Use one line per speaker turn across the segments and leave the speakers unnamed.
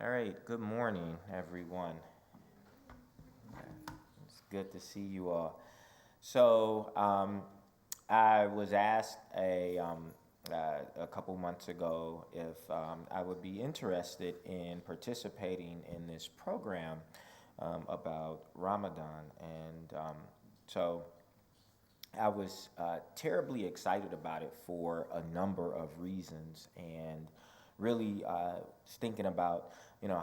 All right, good morning, everyone. It's good to see you all. So, I was asked a couple months ago if I would be interested in participating in this program about Ramadan. And so I was terribly excited about it for a number of reasons, and really thinking about,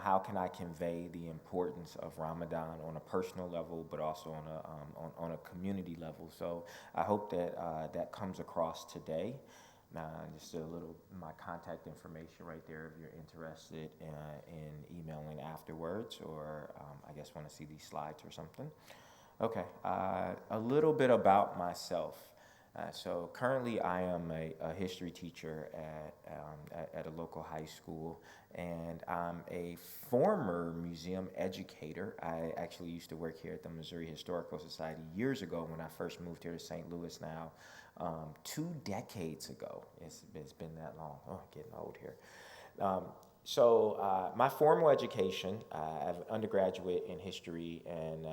how can I convey the importance of Ramadan on a personal level, but also on a community level. So I hope that that comes across today. Just a little my contact information right there if you're interested in emailing afterwards, or I guess want to see these slides or something. Okay, a little bit about myself. So currently, I am a history teacher at a local high school, and I'm a former museum educator. I actually used to work here at the Missouri Historical Society years ago when I first moved here to St. Louis now, 2 decades ago. It's been that long. Oh, getting old here. Um, so my formal education, I have undergraduate in history and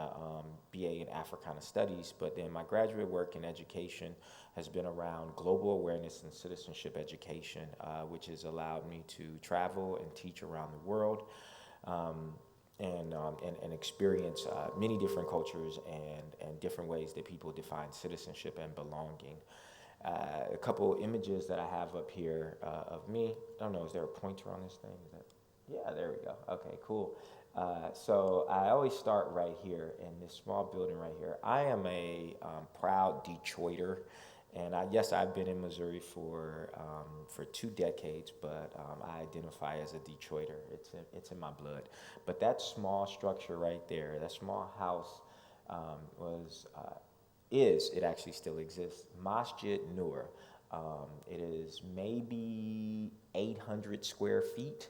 BA in Africana Studies, but then my graduate work in education has been around global awareness and citizenship education, which has allowed me to travel and teach around the world. Um, and experience many different cultures and different ways that people define citizenship and belonging. A couple images that I have up here of me. I don't know, is there a pointer on this thing? Is that? Yeah, there we go. Okay, cool. So I always start right here in this small building right here. I am a proud Detroiter, and yes, I've been in Missouri for 2 decades, but I identify as a Detroiter. It's in my blood. But that small structure right there, that small house, was is it actually still exists? Masjid Nur. It is maybe 800 square feet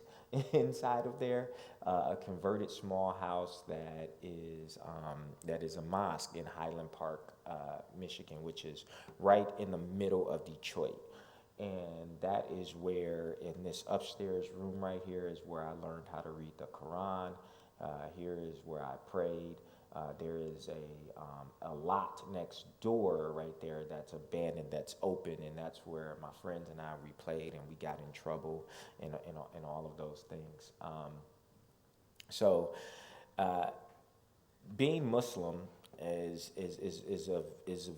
inside of there, a converted small house that is a mosque in Highland Park, Michigan, which is right in the middle of Detroit. And that is where, in this upstairs room right here, is where I learned how to read the Quran. Here is where I prayed. There is a lot next door right there that's abandoned, that's open, and that's where my friends and we played and we got in trouble and all of those things. So, uh, being Muslim is a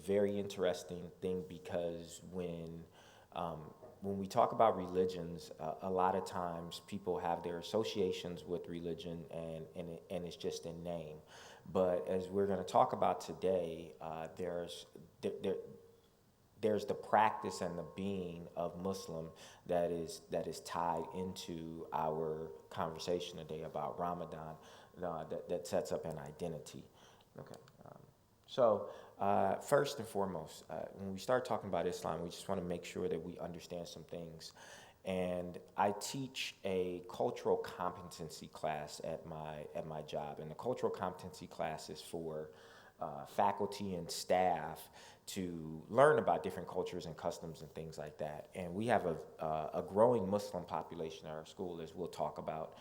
very interesting thing because um, when we talk about religions, a lot of times people have their associations with religion, and it's just in name. But as we're going to talk about today, there, there's the practice and the being of Muslim that is tied into our conversation today about Ramadan, that sets up an identity. Okay. First and foremost, when we start talking about Islam, we just want to make sure that we understand some things. And I teach a cultural competency class at my job, and the cultural competency class is for faculty and staff to learn about different cultures and customs and things like that. And we have a growing Muslim population at our school, as we'll talk about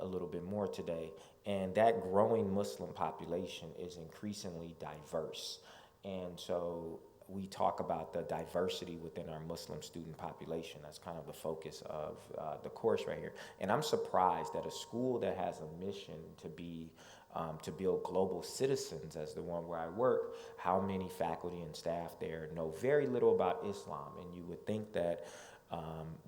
a little bit more today. And that growing Muslim population is increasingly diverse. And so we talk about the diversity within our Muslim student population. That's kind of the focus of the course right here. And I'm surprised that a school that has a mission to build global citizens, as the one where I work, how many faculty and staff there know very little about Islam. And you would think that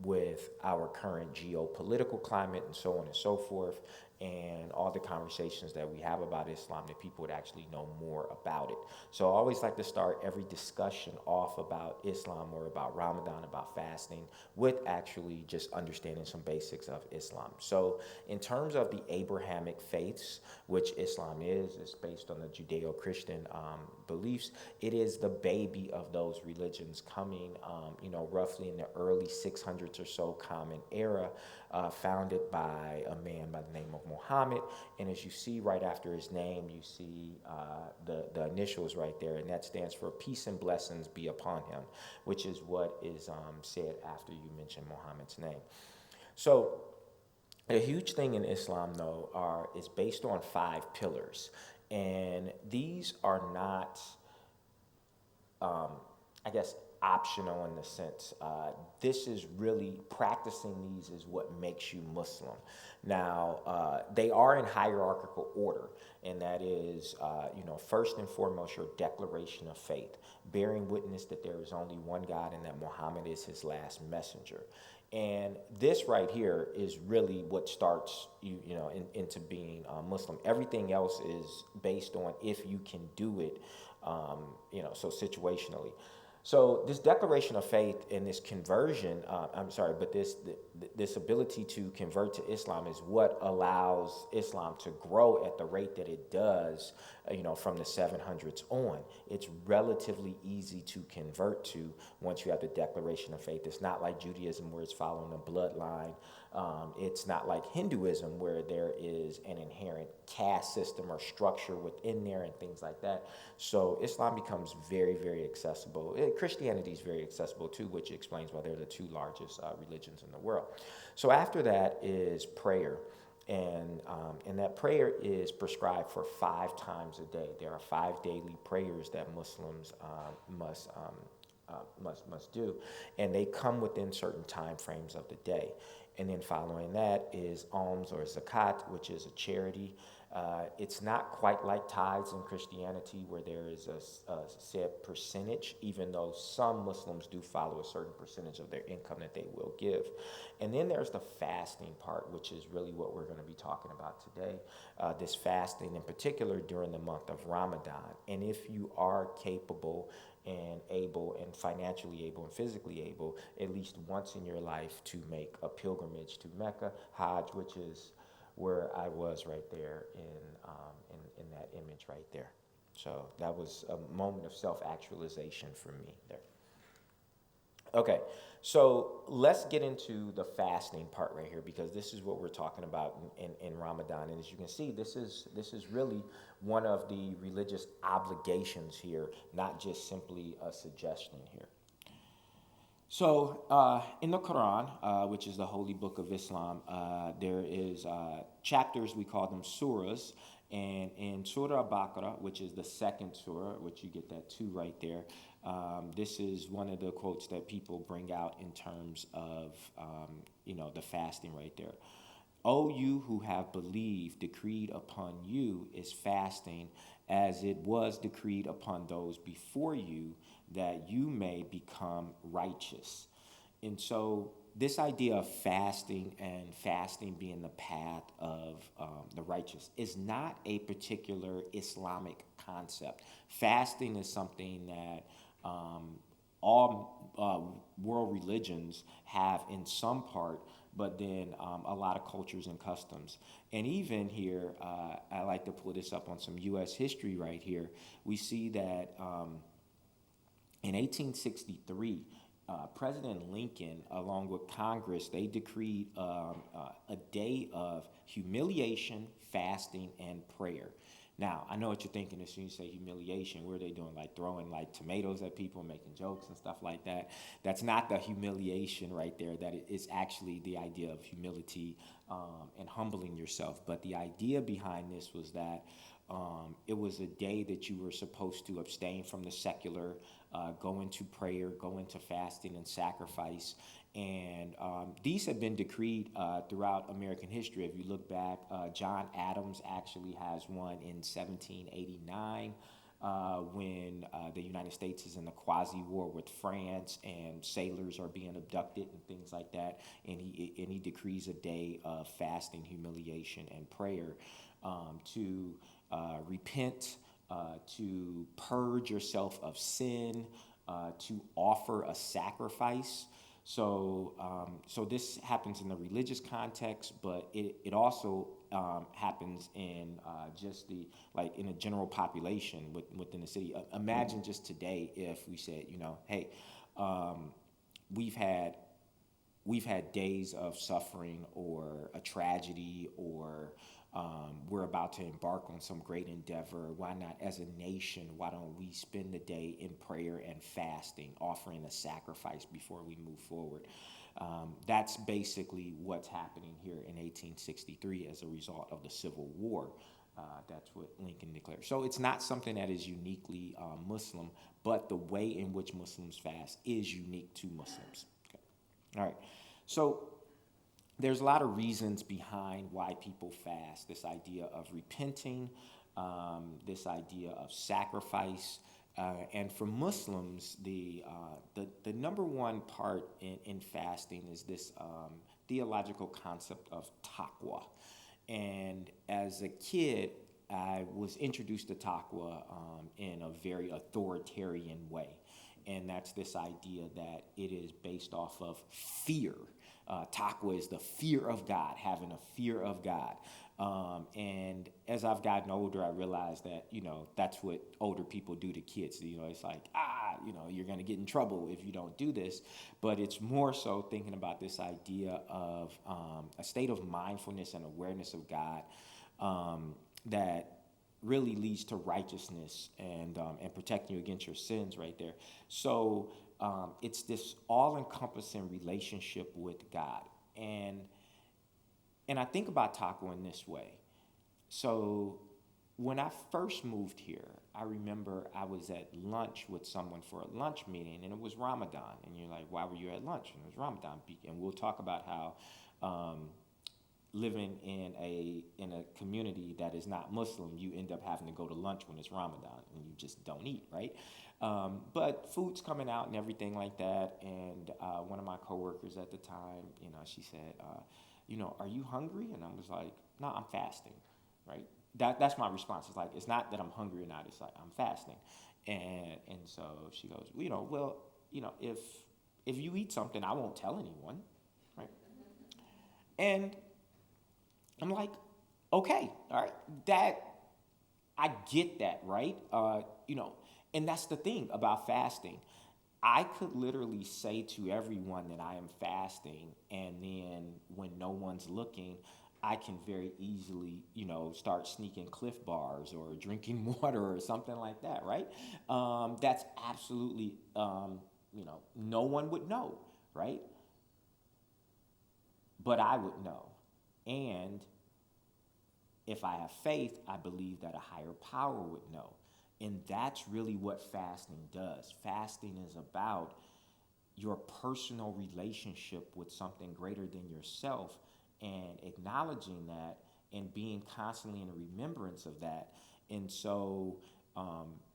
with our current geopolitical climate and so on and so forth, and all the conversations that we have about Islam, that people would actually know more about it. So I always like to start every discussion off about Islam or about Ramadan, about fasting, with actually just understanding some basics of Islam. So in terms of the Abrahamic faiths, which Islam is, it's based on the Judeo-Christian beliefs. It is the baby of those religions, coming, roughly in the early 600s or so Common Era, founded by a man by the name of Muhammad. And as you see right after his name, you see the initials right there, and that stands for peace and blessings be upon him, which is what is said after you mention Muhammad's name. So A huge thing in Islam, though, is based on five pillars, and these are not, I guess, optional in the sense. This is really practicing these is what makes you Muslim. Now, they are in hierarchical order, and that is, first and foremost, your declaration of faith, bearing witness that there is only one God and that Muhammad is his last messenger. And this right here is really what starts into being Muslim. Everything else is based on if you can do it, so situationally. So this declaration of faith and this conversion, this ability to convert to Islam is what allows Islam to grow at the rate that it does, from the 700s on. It's relatively easy to convert to once you have the declaration of faith. It's not like Judaism where it's following a bloodline. It's not like Hinduism where there is an inherent caste system or structure within there and things like that. So Islam becomes very, very accessible. Christianity is very accessible too, which explains why they're the two largest religions in the world. So after that is prayer. And that prayer is prescribed for 5 times a day. There are 5 daily prayers that Muslims must do, and they come within certain time frames of the day. And then following that is alms or zakat, which is a charity. It's not quite like tithes in Christianity where there is a set percentage, even though some Muslims do follow a certain percentage of their income that they will give. And then there's the fasting part, which is really what we're going to be talking about today. This fasting in particular during the month of Ramadan. And if you are capable and able and financially able and physically able, at least once in your life to make a pilgrimage to Mecca, Hajj, which is where I was right there in that image right there. So that was a moment of self-actualization for me there. Okay, so let's get into the fasting part right here because this is what we're talking about in Ramadan. And as you can see, this is really one of the religious obligations here, not just simply a suggestion here. So in the Quran, which is the holy book of Islam, there is chapters, we call them surahs. And in Surah Al-Baqarah, which is the second surah, which you get that 2 right there, this is one of the quotes that people bring out in terms of, the fasting right there. O you who have believed, decreed upon you is fasting, as it was decreed upon those before you, that you may become righteous. And so this idea of fasting and fasting being the path of the righteous is not a particular Islamic concept. Fasting is something that all world religions have in some part, but then a lot of cultures and customs. And even here, I like to pull this up on some U.S. history right here. We see that in 1863, President Lincoln, along with Congress, they decreed a day of humiliation, fasting, and prayer. Now, I know what you're thinking as soon as you say humiliation. What are they doing? Like throwing like tomatoes at people, making jokes and stuff like that. That's not the humiliation right there. That is actually the idea of humility and humbling yourself. But the idea behind this was that it was a day that you were supposed to abstain from the secular, go into prayer, go into fasting and sacrifice. And these have been decreed throughout American history. If you look back, John Adams actually has one in 1789 when the United States is in a quasi-war with France and sailors are being abducted and things like that. And he decrees a day of fasting, humiliation, and prayer to repent, to purge yourself of sin, to offer a sacrifice. So this happens in the religious context, but it also happens in just in a general population within the city. Imagine just today if we said, hey, we've had days of suffering or a tragedy or we're about to embark on some great endeavor. Why not, as a nation, why don't we spend the day in prayer and fasting, offering a sacrifice before we move forward? That's basically what's happening here in 1863 as a result of the Civil War. That's what Lincoln declared. So it's not something that is uniquely Muslim, but the way in which Muslims fast is unique to Muslims. Okay. All right. So there's a lot of reasons behind why people fast. This idea of repenting, this idea of sacrifice, and for Muslims, the number one part in fasting is this theological concept of taqwa. And as a kid, I was introduced to taqwa in a very authoritarian way. And that's this idea that it is based off of fear. Taqwa is the fear of God, having a fear of God. And as I've gotten older, I realized that, that's what older people do to kids. It's like, you're going to get in trouble if you don't do this. But it's more so thinking about this idea of a state of mindfulness and awareness of God that really leads to righteousness and protecting you against your sins right there. So it's this all-encompassing relationship with God. And I think about taqwa in this way. So when I first moved here, I remember I was at lunch with someone for a lunch meeting, and it was Ramadan. And you're like, why were you at lunch? And it was Ramadan. And we'll talk about how living in a community that is not Muslim, you end up having to go to lunch when it's Ramadan, and you just don't eat, right? But food's coming out and everything like that. And one of my coworkers at the time, she said, are you hungry? And I was like, no, I'm fasting, right? That's my response. It's like, it's not that I'm hungry or not. It's like, I'm fasting. And so she goes, if you eat something, I won't tell anyone, right? And I'm like, okay, all right, I get that, right? And that's the thing about fasting. I could literally say to everyone that I am fasting, and then when no one's looking, I can very easily, start sneaking Cliff Bars or drinking water or something like that, right? That's absolutely, no one would know, right? But I would know. And if I have faith, I believe that a higher power would know. And that's really what fasting does. Fasting is about your personal relationship with something greater than yourself, and acknowledging that and being constantly in remembrance of that. And so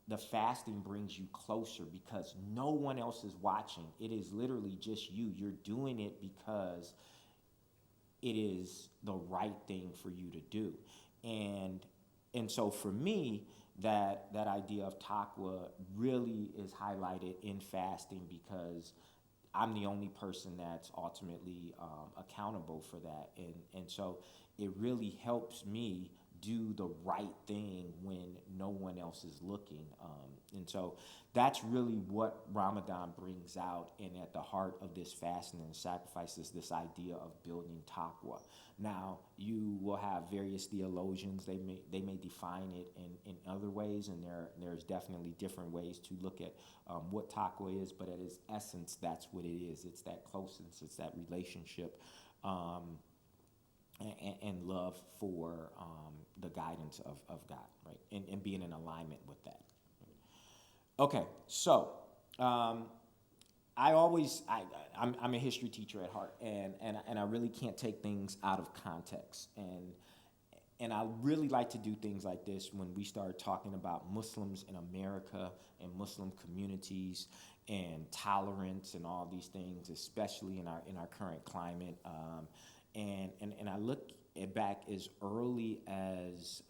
the fasting brings you closer because no one else is watching. It is literally just you. You're doing it because it is the right thing for you to do. And so for me, that idea of taqwa really is highlighted in fasting because I'm the only person that's ultimately accountable for that. And so it really helps me do the right thing when no one else is looking. And so that's really what Ramadan brings out, and at the heart of this fasting and sacrifice is this idea of building taqwa. Now, you will have various theologians, they may define it in other ways, and there's definitely different ways to look at what taqwa is, but at its essence, that's what it is. It's that closeness, it's that relationship, and love for the guidance of God, right? And being in alignment with that. Okay, so I'm a history teacher at heart, and I really can't take things out of context. And I really like to do things like this when we start talking about Muslims in America and Muslim communities and tolerance and all these things, especially in our current climate. And I look back as early as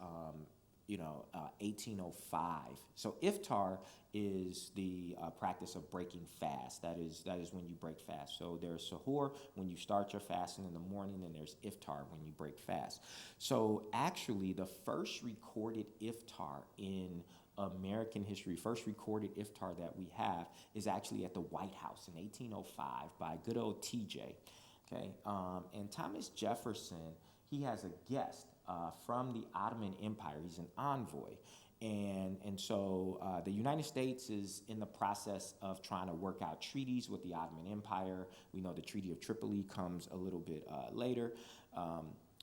1805. So iftar is the practice of breaking fast. That is when you break fast. So there's sahur when you start your fasting in the morning, and there's iftar when you break fast. So actually, the first recorded iftar in American history, first recorded iftar that we have is actually at the White House in 1805 by good old TJ. Okay, and Thomas Jefferson, he has a guest from the Ottoman Empire. He's an envoy, And so the United States is in the process of trying to work out treaties with the Ottoman Empire. We know the Treaty of Tripoli comes a little bit later,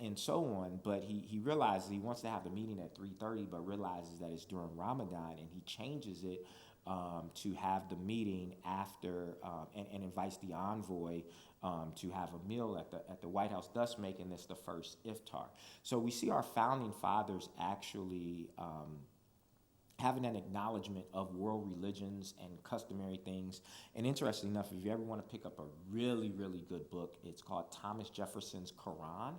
and so on. But he realizes he wants to have the meeting at 3:30, but realizes that it's during Ramadan, and he changes it to have the meeting after, and invites the envoy to have a meal at the White House, thus making this the first iftar. So we see our founding fathers actually having an acknowledgement of world religions and customary things. And interesting enough, if you ever want to pick up a really, really good book, it's called Thomas Jefferson's Quran.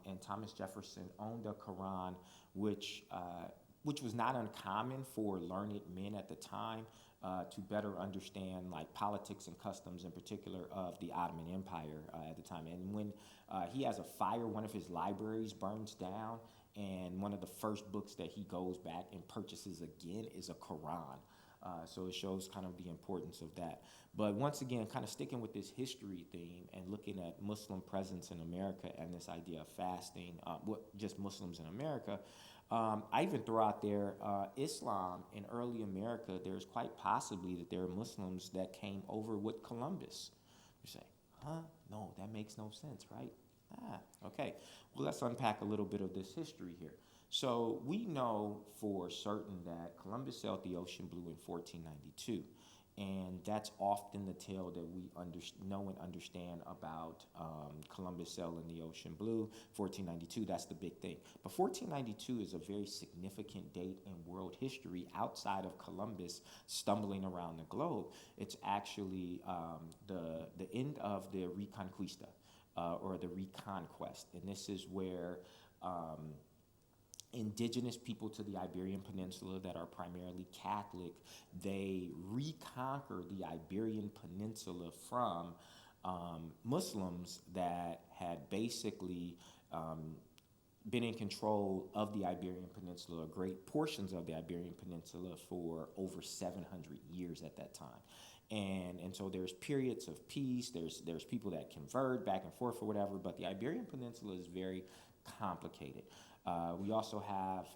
And Thomas Jefferson owned a Quran, which was not uncommon for learned men at the time to better understand like politics and customs in particular of the Ottoman Empire at the time. And when he has a fire, one of his libraries burns down, and one of the first books that he goes back and purchases again is a Quran. So it shows kind of the importance of that. But once again, kind of sticking with this history theme and looking at Muslim presence in America and this idea of fasting, just Muslims in America, I even throw out there Islam in early America. There's quite possibly that there are Muslims that came over with Columbus. You say, huh? No, that makes no sense, right? Okay. Well, let's unpack a little bit of this history here. So we know for certain that Columbus sailed the ocean blue in 1492. And that's often the tale that we know and understand about Columbus sailing the ocean blue, 1492. That's the big thing. But 1492 is a very significant date in world history outside of Columbus stumbling around the globe. It's actually the end of the Reconquista, or the Reconquest. And this is where indigenous people to the Iberian Peninsula that are primarily Catholic, they reconquer the Iberian Peninsula from Muslims that had basically been in control of the Iberian Peninsula, great portions of the Iberian Peninsula, for over 700 years at that time. And so there's periods of peace, there's people that convert back and forth or whatever, but the Iberian Peninsula is very complicated. We also have,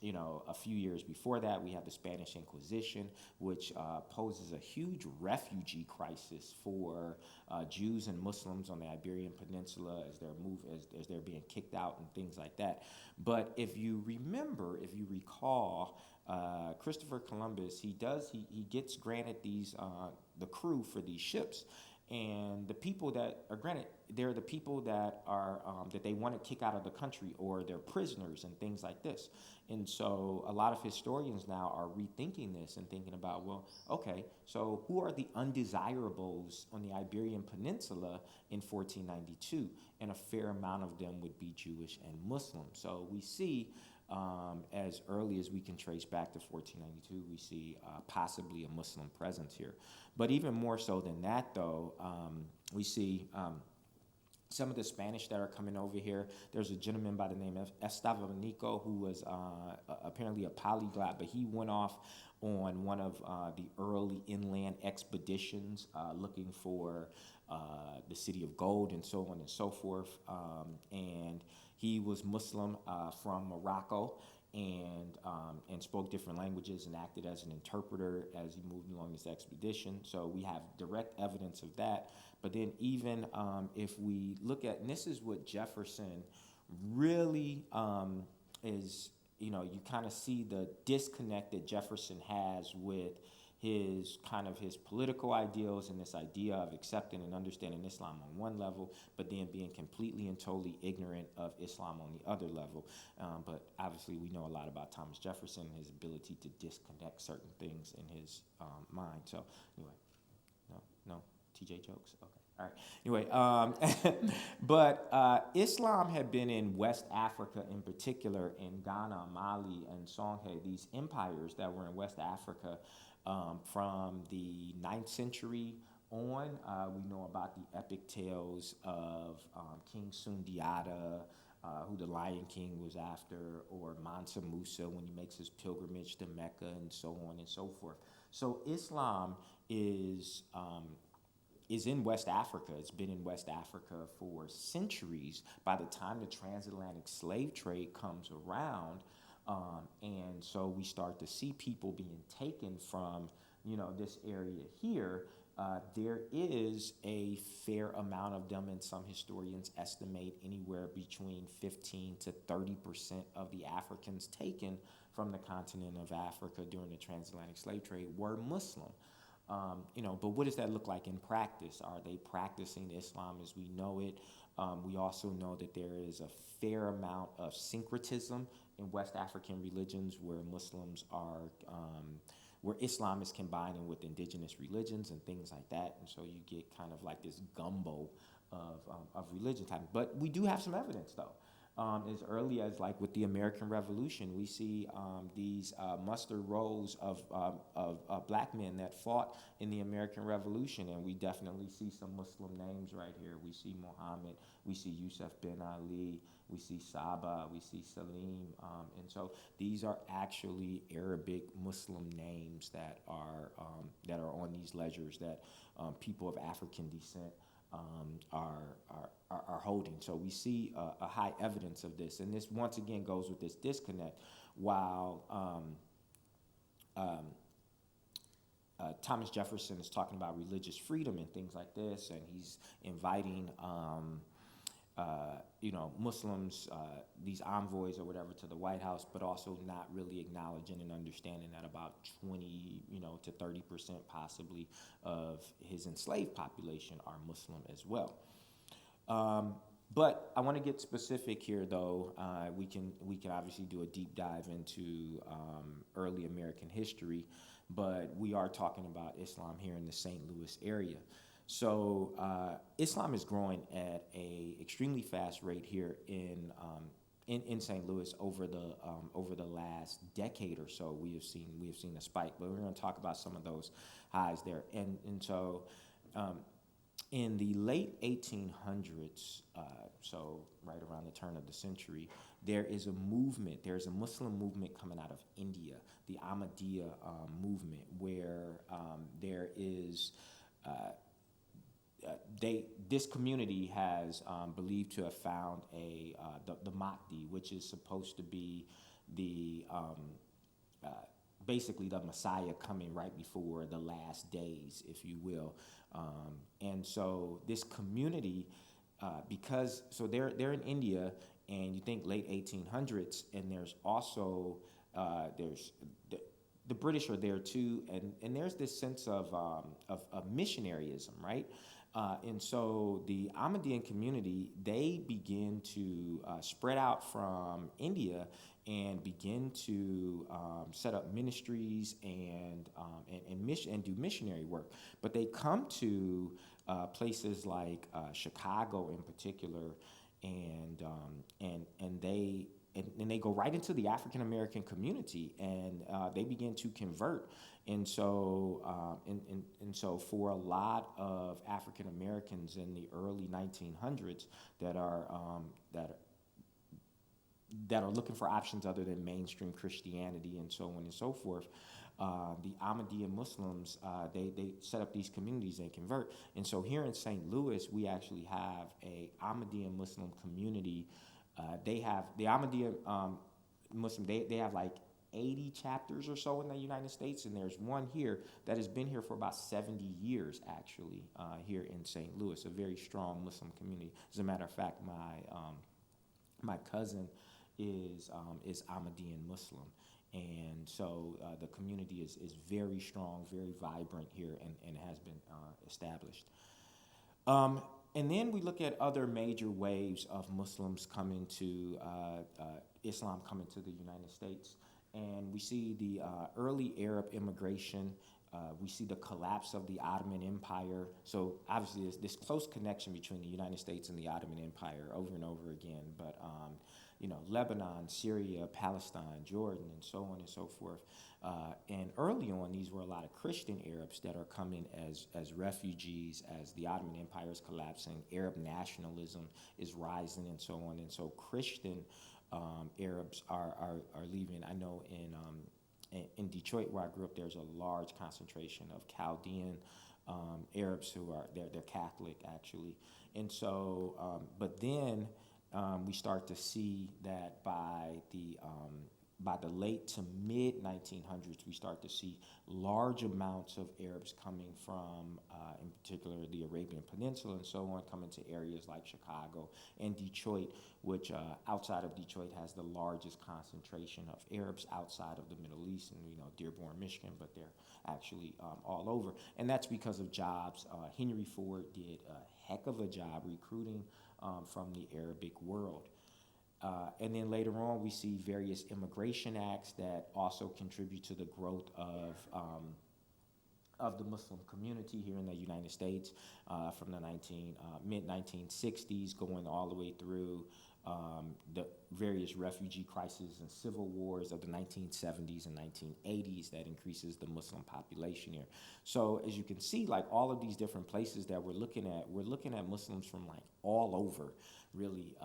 a few years before that, we have the Spanish Inquisition, which poses a huge refugee crisis for Jews and Muslims on the Iberian Peninsula as they're being kicked out and things like that. But if you recall, Christopher Columbus, he gets granted the crew for these ships. And the people that are granted, they're the people that are that they want to kick out of the country, or they're prisoners and things like this. And so a lot of historians now are rethinking this and thinking about, well, okay, so who are the undesirables on the Iberian Peninsula in 1492? And a fair amount of them would be Jewish and Muslim. So we see as early as we can trace back to 1492, we see possibly a Muslim presence here. But even more so than that, though, we see some of the Spanish that are coming over here. There's a gentleman by the name of Estevanico who was apparently a polyglot, but he went off on one of the early inland expeditions looking for the city of gold and so on and so forth. And he was Muslim from Morocco, and spoke different languages and acted as an interpreter as he moved along this expedition. So we have direct evidence of that. But then even if we look at, and this is what Jefferson really is, you kind of see the disconnect that Jefferson has with his political ideals and this idea of accepting and understanding Islam on one level, but then being completely and totally ignorant of Islam on the other level. But obviously we know a lot about Thomas Jefferson and his ability to disconnect certain things in his mind. So anyway, no TJ jokes? Okay. All right. Anyway, but Islam had been in West Africa, in particular in Ghana, Mali, and Songhai, these empires that were in West Africa from the 9th century on. We know about the epic tales of King Sundiata, who the Lion King was after, or Mansa Musa when he makes his pilgrimage to Mecca, and so on and so forth. So Islam is in West Africa. It's been in West Africa for centuries. By the time the transatlantic slave trade comes around, And so we start to see people being taken from, this area here. There is a fair amount of them, and some historians estimate anywhere between 15 to 30% of the Africans taken from the continent of Africa during the transatlantic slave trade were Muslim. But what does that look like in practice? Are they practicing Islam as we know it? We also know that there is a fair amount of syncretism in West African religions where Muslims are, where Islam is combining with indigenous religions and things like that. And so you get kind of like this gumbo of religions happening. But we do have some evidence, though. As early as like with the American Revolution, we see these muster rolls of black men that fought in the American Revolution, and we definitely see some Muslim names right here. We see Muhammad, we see Yusuf bin Ali, we see Saba, we see Salim, and so these are actually Arabic Muslim names that are on these ledgers that people of African descent are holding. So we see a high evidence of this, and this once again goes with this disconnect. While Thomas Jefferson is talking about religious freedom and things like this, and he's inviting Muslims, these envoys or whatever, to the White House, but also not really acknowledging and understanding that about 20, to 30% possibly of his enslaved population are Muslim as well. But I want to get specific here, though. We can obviously do a deep dive into early American history, but we are talking about Islam here in the St. Louis area. So Islam is growing at a extremely fast rate here in St. Louis over the last decade or so. We have seen a spike, but we're going to talk about some of those highs there. And so in the late 1800s, so right around the turn of the century, there is a movement. There's a Muslim movement coming out of India, the Ahmadiyya movement, where there is. This community has believed to have found the Mahdi, which is supposed to be the basically the Messiah coming right before the last days, if you will. And so this community, they're in India, and you think late 1800s, and there's also the British are there too, and there's this sense of missionaryism, right? And so the Ahmadiyyan community, they begin to spread out from India and begin to set up ministries and do missionary work. But they come to places like Chicago in particular, and they go right into the African American community, and they begin to convert. And so for a lot of African Americans in the early 1900s that are looking for options other than mainstream Christianity and so on and so forth, the Ahmadiyya Muslims, they set up these communities and convert. And so here in St. Louis, we actually have a Ahmadiyya Muslim community. They have the Ahmadiyya Muslim. They have like 80 chapters or so in the United States, and there's one here that has been here for about 70 years, actually, here in St. Louis. A very strong Muslim community. As a matter of fact, my cousin is Ahmadiyyan Muslim, and so the community is very strong, very vibrant here, and has been established. And then we look at other major waves of Muslims coming to Islam coming to the United States, and we see the early Arab immigration. We see the collapse of the Ottoman Empire. So obviously there's this close connection between the United States and the Ottoman Empire over and over again. But Lebanon, Syria, Palestine, Jordan, and so on and so forth. And early on, these were a lot of Christian Arabs that are coming as refugees as the Ottoman Empire is collapsing. Arab nationalism is rising, and so on. And so Christian Arabs are leaving. I know in Detroit, where I grew up, there's a large concentration of Chaldean Arabs who are they're Catholic actually, and so but then we start to see that by the by the late to mid 1900s, we start to see large amounts of Arabs coming from, in particular, the Arabian Peninsula and so on, coming to areas like Chicago and Detroit, which outside of Detroit has the largest concentration of Arabs outside of the Middle East, and Dearborn, Michigan, but they're actually all over. And that's because of jobs. Henry Ford did a heck of a job recruiting from the Arabic world. And then later on, we see various immigration acts that also contribute to the growth of the Muslim community here in the United States, from the mid 1960s, going all the way through the various refugee crises and civil wars of the 1970s and 1980s that increases the Muslim population here. So as you can see, like all of these different places that we're looking at Muslims from like all over, really,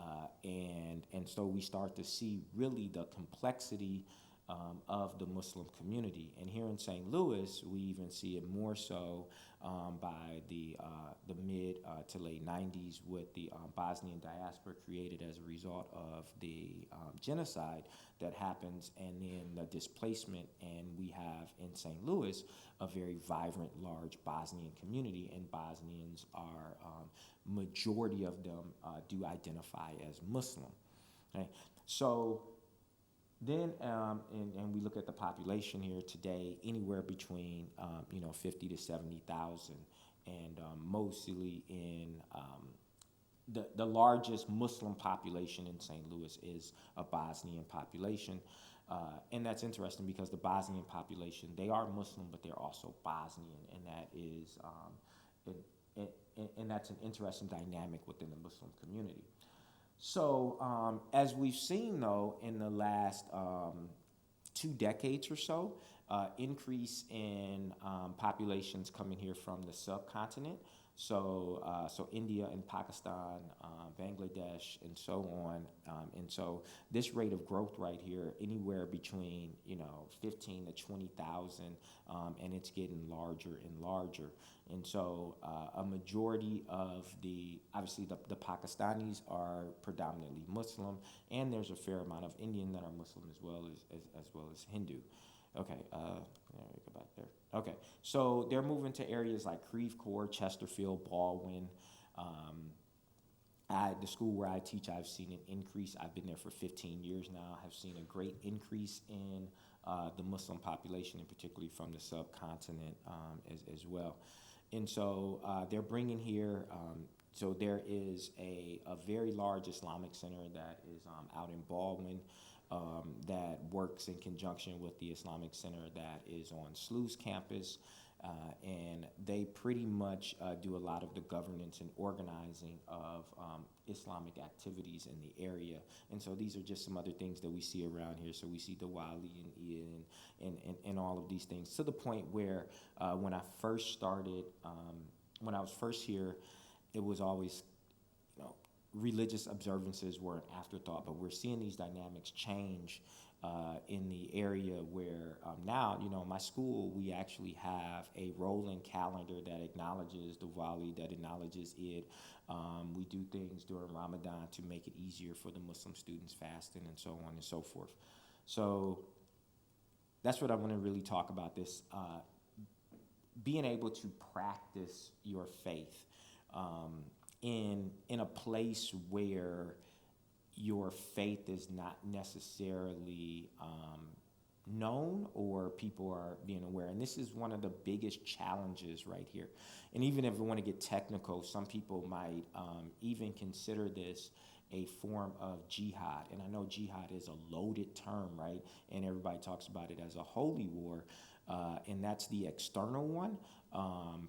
and so we start to see really the complexity of the Muslim community. And here in St. Louis, we even see it more so by the mid to late 90s, with the Bosnian diaspora created as a result of the genocide that happens, and then the displacement. And we have in St. Louis a very vibrant, large Bosnian community, and Bosnians are, majority of them do identify as Muslim. Okay? So then, and we look at the population here today, anywhere between 50 to 70,000, and mostly in the largest Muslim population in St. Louis is a Bosnian population, and that's interesting because the Bosnian population, they are Muslim, but they're also Bosnian, and that is and that's an interesting dynamic within the Muslim community. So as we've seen, though, in the last 2 decades or so, increase in populations coming here from the subcontinent. So India and Pakistan, Bangladesh, and so on. And so this rate of growth right here, anywhere between 15 to 20,000, and it's getting larger and larger. And so a majority of obviously the Pakistanis are predominantly Muslim, and there's a fair amount of Indian that are Muslim as well as Hindu. Okay, there we go back there. Okay, so they're moving to areas like Creve Coeur, Chesterfield, Baldwin. The school where I teach, I've seen an increase. I've been there for 15 years now. I've seen a great increase in the Muslim population, and particularly from the subcontinent as well. And so they're bringing here, so there is a very large Islamic center that is out in Baldwin, that works in conjunction with the Islamic Center that is on SLU's campus, and they pretty much do a lot of the governance and organizing of Islamic activities in the area. And so these are just some other things that we see around here. So we see the Wali and Eid and all of these things, to the point where when I first started, when I was first here, it was always religious observances were an afterthought, but we're seeing these dynamics change in the area where now, my school, we actually have a rolling calendar that acknowledges the Wali, that acknowledges Eid. We do things during Ramadan to make it easier for the Muslim students fasting and so on and so forth. So that's what I want to really talk about, this being able to practice your faith in a place where your faith is not necessarily known, or people are being aware. And this is one of the biggest challenges right here. And even if we want to get technical, some people might even consider this a form of jihad. And I know jihad is a loaded term, right? And everybody talks about it as a holy war. And that's the external one,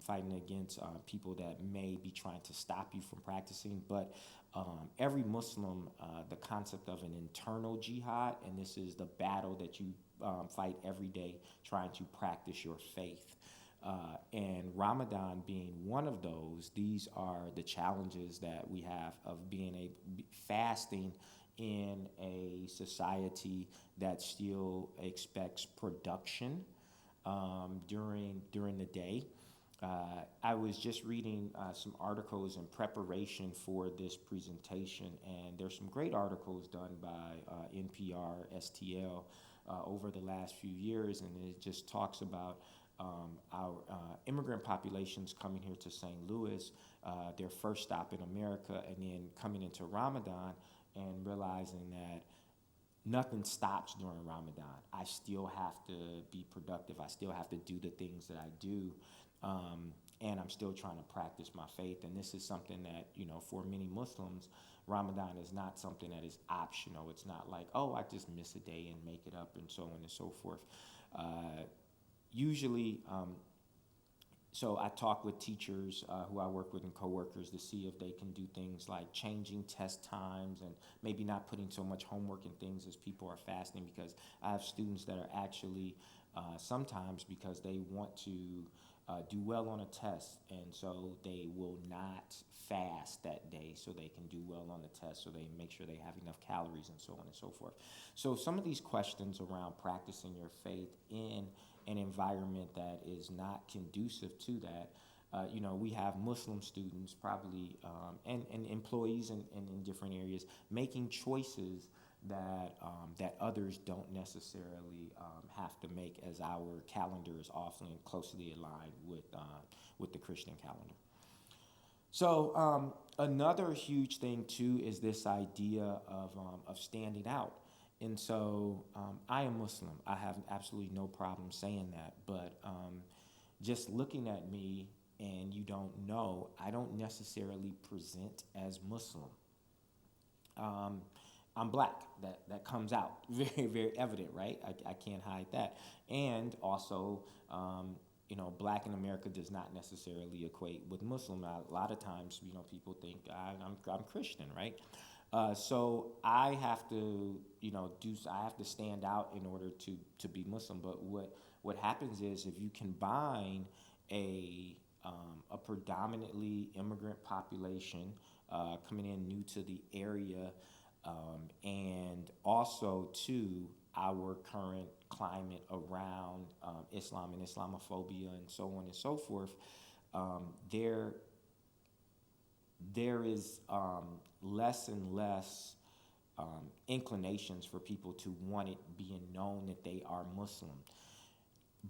fighting against people that may be trying to stop you from practicing. But every Muslim, the concept of an internal jihad, and this is the battle that you fight every day trying to practice your faith. And Ramadan being one of those, these are the challenges that we have of being fasting in a society that still expects production during the day. I was just reading some articles in preparation for this presentation, and there's some great articles done by NPR, STL, over the last few years, and it just talks about our immigrant populations coming here to St. Louis, their first stop in America, and then coming into Ramadan and realizing that nothing stops during Ramadan. I still have to be productive. I still have to do the things that I do. And I'm still trying to practice my faith. And this is something that, for many Muslims, Ramadan is not something that is optional. It's not like, oh, I just miss a day and make it up and so on and so forth. Usually, so I talk with teachers who I work with and coworkers to see if they can do things like changing test times and maybe not putting so much homework and things as people are fasting, because I have students that are actually sometimes because they want to do well on a test, and so they will not fast that day so they can do well on the test, so they make sure they have enough calories and so on and so forth. So some of these questions around practicing your faith in an environment that is not conducive to that. We have Muslim students probably and employees in different areas making choices that others don't necessarily have to make, as our calendar is often closely aligned with the Christian calendar. So another huge thing too is this idea of standing out. And so I am Muslim. I have absolutely no problem saying that. But just looking at me and you don't know, I don't necessarily present as Muslim. I'm black. That comes out very, very evident, right? I can't hide that. And also, black in America does not necessarily equate with Muslim. Now, a lot of times, people think I'm Christian, right? So I have to, I have to stand out in order to be Muslim. But what happens is if you combine a predominantly immigrant population coming in new to the area, and also to our current climate around Islam and Islamophobia and so on and so forth, there is less and less inclinations for people to want it being known that they are Muslim.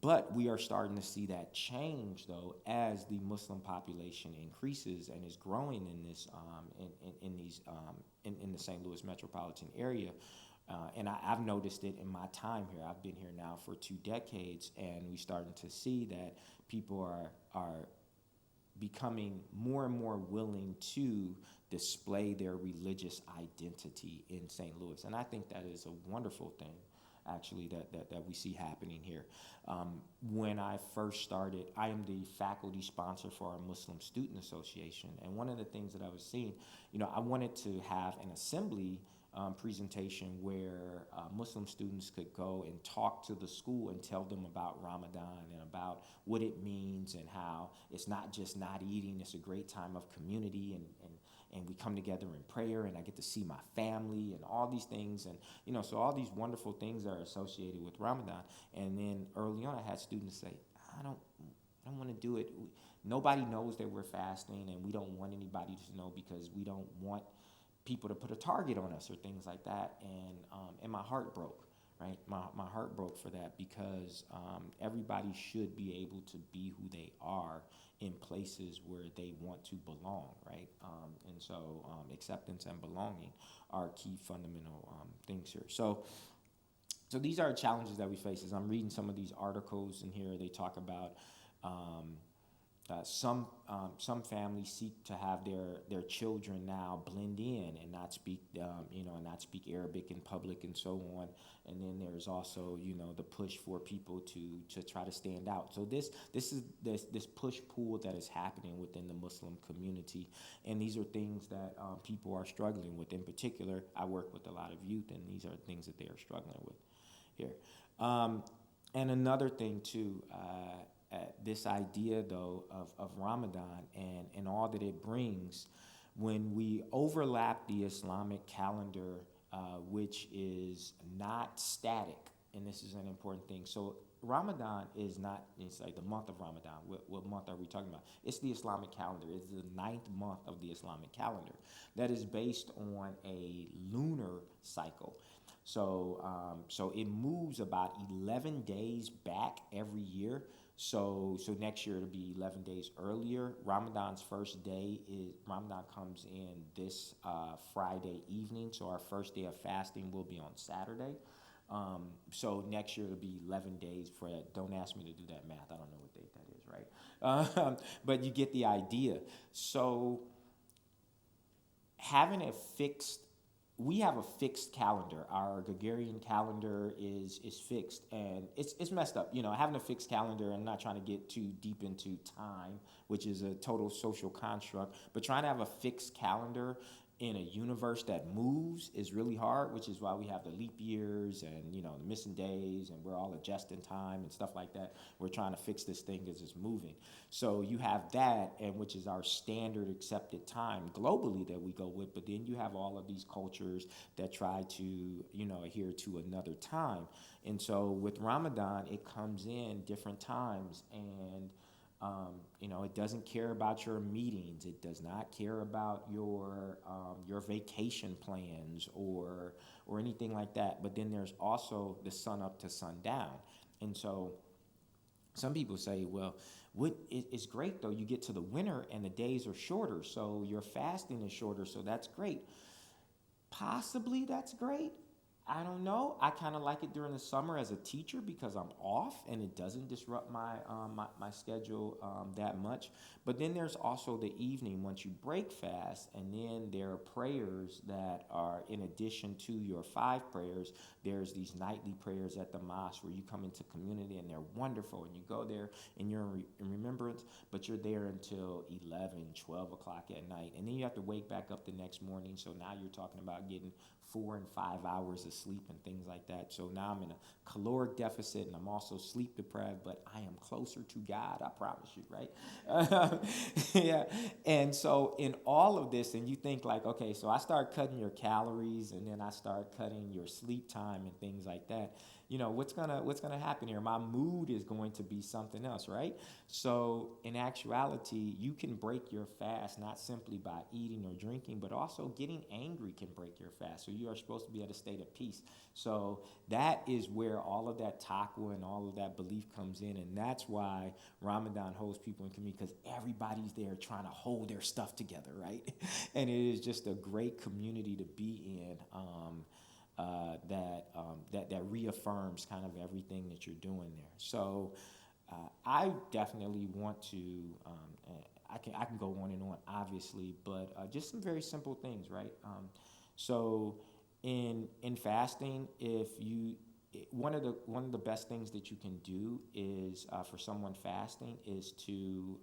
But we are starting to see that change, though, as the Muslim population increases and is growing in this in the St. Louis metropolitan area. And I've noticed it in my time here. I've been here now for 2 decades, and we're starting to see that people are becoming more and more willing to display their religious identity in St. Louis. And I think that is a wonderful thing, actually, that we see happening here. When I first started, I am the faculty sponsor for our Muslim Student Association. And one of the things that I was seeing, I wanted to have an assembly presentation where Muslim students could go and talk to the school and tell them about Ramadan and about what it means and how it's not just not eating, it's a great time of community and we come together in prayer and I get to see my family and all these things and so all these wonderful things that are associated with Ramadan. And then early on I had students say, I don't want to do it. Nobody knows that we're fasting and we don't want anybody to know because we don't want people to put a target on us or things like that, and my heart broke, right? My heart broke for that because everybody should be able to be who they are in places where they want to belong, right? And so acceptance and belonging are key fundamental things here. So these are challenges that we face. As I'm reading some of these articles in here, they talk about some families seek to have their children now blend in and not speak not speak Arabic in public and so on. And then there's also the push for people to try to stand out. So this push pull that is happening within the Muslim community, and these are things that people are struggling with. In particular, I work with a lot of youth, and these are things that they are struggling with here. And another thing too. This idea, though, of Ramadan and all that it brings, when we overlap the Islamic calendar, which is not static, and this is an important thing. So Ramadan is not, it's like the month of Ramadan. What month are we talking about? It's the Islamic calendar. It's the 9th month of the Islamic calendar that is based on a lunar cycle. So it moves about 11 days back every year. So next year it'll be 11 days earlier. Ramadan's first day is Ramadan comes in this Friday evening. So our first day of fasting will be on Saturday. So next year it'll be 11 days for that. Don't ask me to do that math. I don't know what date that is, right? But you get the idea. So having a fixed we have a fixed calendar. Our Gregorian calendar is fixed, and it's messed up. Having a fixed calendar, and not trying to get too deep into time, which is a total social construct, but trying to have a fixed calendar in a universe that moves is really hard, which is why we have the leap years and the missing days, and we're all adjusting time and stuff like that. We're trying to fix this thing as it's moving. So you have that, and which is our standard accepted time globally that we go with. But then you have all of these cultures that try to adhere to another time. And so with Ramadan, it comes in different times, and it doesn't care about your meetings. It does not care about your vacation plans or anything like that. But then there's also the sun up to sundown. And so some people say, well, it's great though. You get to the winter and the days are shorter, so your fasting is shorter, so that's great. Possibly that's great. I don't know. I kind of like it during the summer as a teacher because I'm off and it doesn't disrupt my schedule that much. But then there's also the evening once you break fast, and then there are prayers that are in addition to your 5 prayers. There's these nightly prayers at the mosque where you come into community, and they're wonderful, and you go there and you're in remembrance, but you're there until 11, 12 o'clock at night, and then you have to wake back up the next morning. So now you're talking about getting 4 and 5 hours of sleep and things like that. So now I'm in a caloric deficit, and I'm also sleep deprived, but I am closer to God, I promise you, right? Yeah. And so in all of this, and you think like, okay, so I start cutting your calories, and then I start cutting your sleep time and things like that. What's gonna happen here? My mood is going to be something else, right? So in actuality, you can break your fast not simply by eating or drinking, but also getting angry can break your fast. So you are supposed to be at a state of peace. So that is where all of that taqwa and all of that belief comes in, and that's why Ramadan holds people in community, because everybody's there trying to hold their stuff together, right? And it is just a great community to be in. That reaffirms kind of everything that you're doing there. So I definitely want to. I can go on and on, obviously, but just some very simple things, right? So in fasting, one of the best things that you can do is for someone fasting is to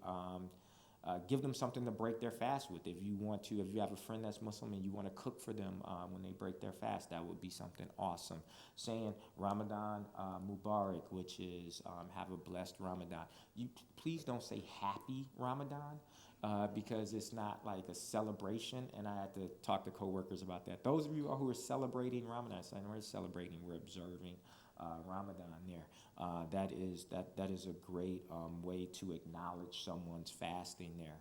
give them something to break their fast with. If you have a friend that's Muslim and you want to cook for them when they break their fast, that would be something awesome. Saying Ramadan Mubarak, which is have a blessed Ramadan. You please don't say happy Ramadan because it's not like a celebration, and I had to talk to coworkers about that. Those of you who are celebrating Ramadan, saying we're celebrating, we're observing Ramadan there. That is a great way to acknowledge someone's fasting there.